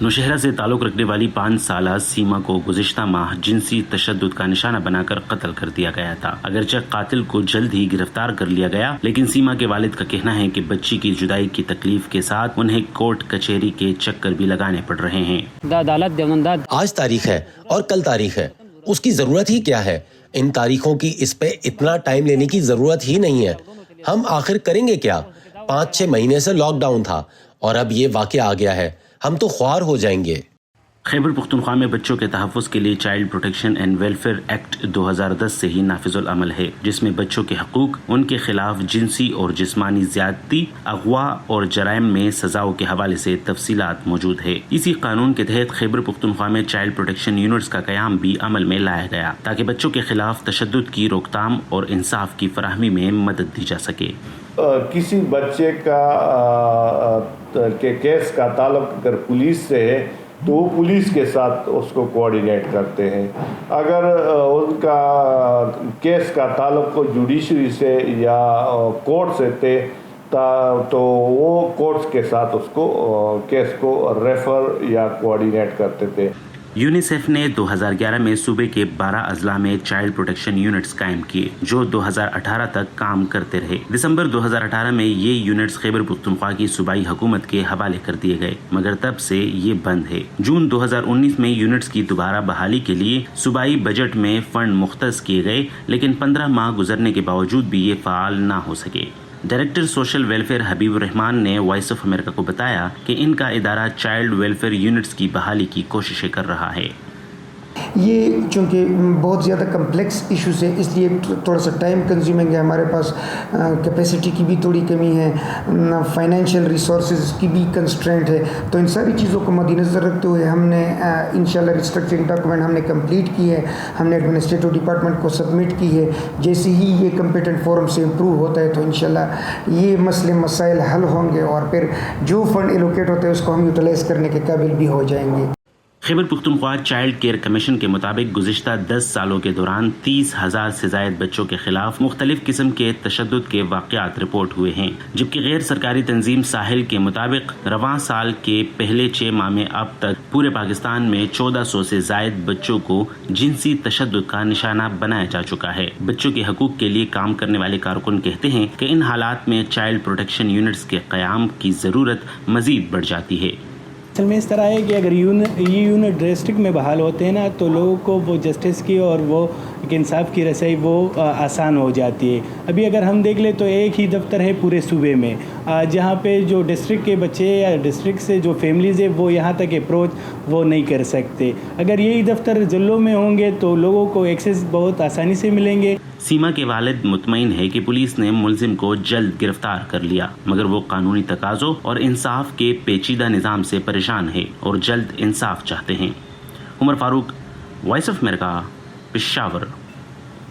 نوشہرہ سے تعلق رکھنے والی 5 سالہ سیما کو گزشتہ ماہ جنسی تشدد کا نشانہ بنا کر قتل کر دیا گیا تھا۔ اگرچہ قاتل کو جلد ہی گرفتار کر لیا گیا، لیکن سیما کے والد کا کہنا ہے کہ بچی کی جدائی کی تکلیف کے ساتھ انہیں کورٹ کچہری کے چکر بھی لگانے پڑ رہے ہیں۔ آج تاریخ ہے اور کل تاریخ ہے، اس کی ضرورت ہی کیا ہے؟ ان تاریخوں کی اس پہ اتنا ٹائم لینے کی ضرورت ہی نہیں ہے۔ ہم آخر کریں گے کیا؟ 5-6 مہینے سے لاک ڈاؤن تھا اور اب یہ واقعہ آ گیا ہے، ہم تو خوار ہو جائیں گے۔ خیبر پختونخوا میں بچوں کے تحفظ کے لیے child protection and welfare act 2010 سے ہی نافذ العمل ہے، جس میں بچوں کے حقوق، ان کے خلاف جنسی اور جسمانی زیادتی، اغوا اور جرائم میں سزاؤں کے حوالے سے تفصیلات موجود ہے۔ اسی قانون کے تحت خیبر پختونخوا میں چائلڈ پروٹیکشن یونٹس کا قیام بھی عمل میں لایا گیا تاکہ بچوں کے خلاف تشدد کی روک تھام اور انصاف کی فراہمی میں مدد دی جا سکے۔ کسی بچے کا کیس کا تعلق اگر پولیس سے ہے تو وہ پولیس کے ساتھ اس کو کوآرڈینیٹ کرتے ہیں۔ اگر ان کا کیس کا تعلق جوڈیشری سے یا کورٹ سے تھے تو وہ کورٹس کے ساتھ اس کو کیس کو ریفر یا کوآرڈینیٹ کرتے تھے۔ یونیسیف نے 2011 میں صوبے کے 12 اضلاع میں چائلڈ پروٹیکشن یونٹس قائم کیے جو 2018 تک کام کرتے رہے۔ دسمبر 2018 میں یہ یونٹس خیبر پختونخوا کی صوبائی حکومت کے حوالے کر دیے گئے، مگر تب سے یہ بند ہے۔ جون 2019 میں یونٹس کی دوبارہ بحالی کے لیے صوبائی بجٹ میں فنڈ مختص کیے گئے، لیکن 15 ماہ گزرنے کے باوجود بھی یہ فعال نہ ہو سکے۔ ڈائریکٹر سوشل ویلفیئر حبیب الرحمان نے وائس آف امریکہ کو بتایا کہ ان کا ادارہ چائلڈ ویلفیئر یونٹس کی بحالی کی کوششیں کر رہا ہے۔ یہ چونکہ بہت زیادہ کمپلیکس ایشوز ہے، اس لیے تھوڑا سا ٹائم کنزیومنگ ہے، ہمارے پاس کیپیسٹی کی بھی تھوڑی کمی ہے، فائنینشیل ریسورسز کی بھی کنسٹرینٹ ہے، تو ان ساری چیزوں کو مد نظر رکھتے ہوئے ہم نے انشاءاللہ ریسٹرکچرنگ ڈاکومنٹ ہم نے کمپلیٹ کی ہے، ہم نے ایڈمنسٹریٹو ڈپارٹمنٹ کو سبمٹ کی ہے۔ جیسے ہی یہ کمپیٹنٹ فورم سے امپروو ہوتا ہے تو انشاءاللہ یہ مسئلے مسائل حل ہوں گے اور پھر جو فنڈ ایلوکیٹ ہوتا ہے اس کو ہم یوٹیلائز کرنے کے قابل بھی ہو جائیں گے۔ Khyber Pakhtunkhwa child care commission کے مطابق گزشتہ 10 سالوں کے دوران 30,000 سے زائد بچوں کے خلاف مختلف قسم کے تشدد کے واقعات رپورٹ ہوئے ہیں، جبکہ غیر سرکاری تنظیم ساحل کے مطابق رواں سال کے پہلے 6 ماہ میں اب تک پورے پاکستان میں 1400 سے زائد بچوں کو جنسی تشدد کا نشانہ بنایا جا چکا ہے۔ بچوں کے حقوق کے لیے کام کرنے والے کارکن کہتے ہیں کہ ان حالات میں چائلڈ پروٹیکشن یونٹس کے قیام کی ضرورت مزید بڑھ جاتی ہے۔ اصل میں اس طرح ہے کہ اگر یہ یونٹ ڈسٹرکٹ میں بحال ہوتے ہیں نا تو لوگوں کو وہ جسٹس کی اور وہ انصاف کی رسائی وہ آسان ہو جاتی ہے۔ ابھی اگر ہم دیکھ لیں تو ایک ہی دفتر ہے پورے صوبے میں، جہاں پہ جو ڈسٹرکٹ کے بچے یا ڈسٹرکٹ سے جو فیملیز ہے وہ یہاں تک اپروچ وہ نہیں کر سکتے۔ اگر یہی دفتر ضلعوں میں ہوں گے تو لوگوں کو ایکسیس بہت آسانی سے ملیں گے۔ سیما کے والد مطمئن ہے کہ پولیس نے ملزم کو جلد گرفتار کر لیا، مگر وہ قانونی تقاضوں اور انصاف کے پیچیدہ نظام سے پریشان ہے اور جلد انصاف چاہتے ہیں۔ عمر فاروق، وائس آف امریکہ، پشاور۔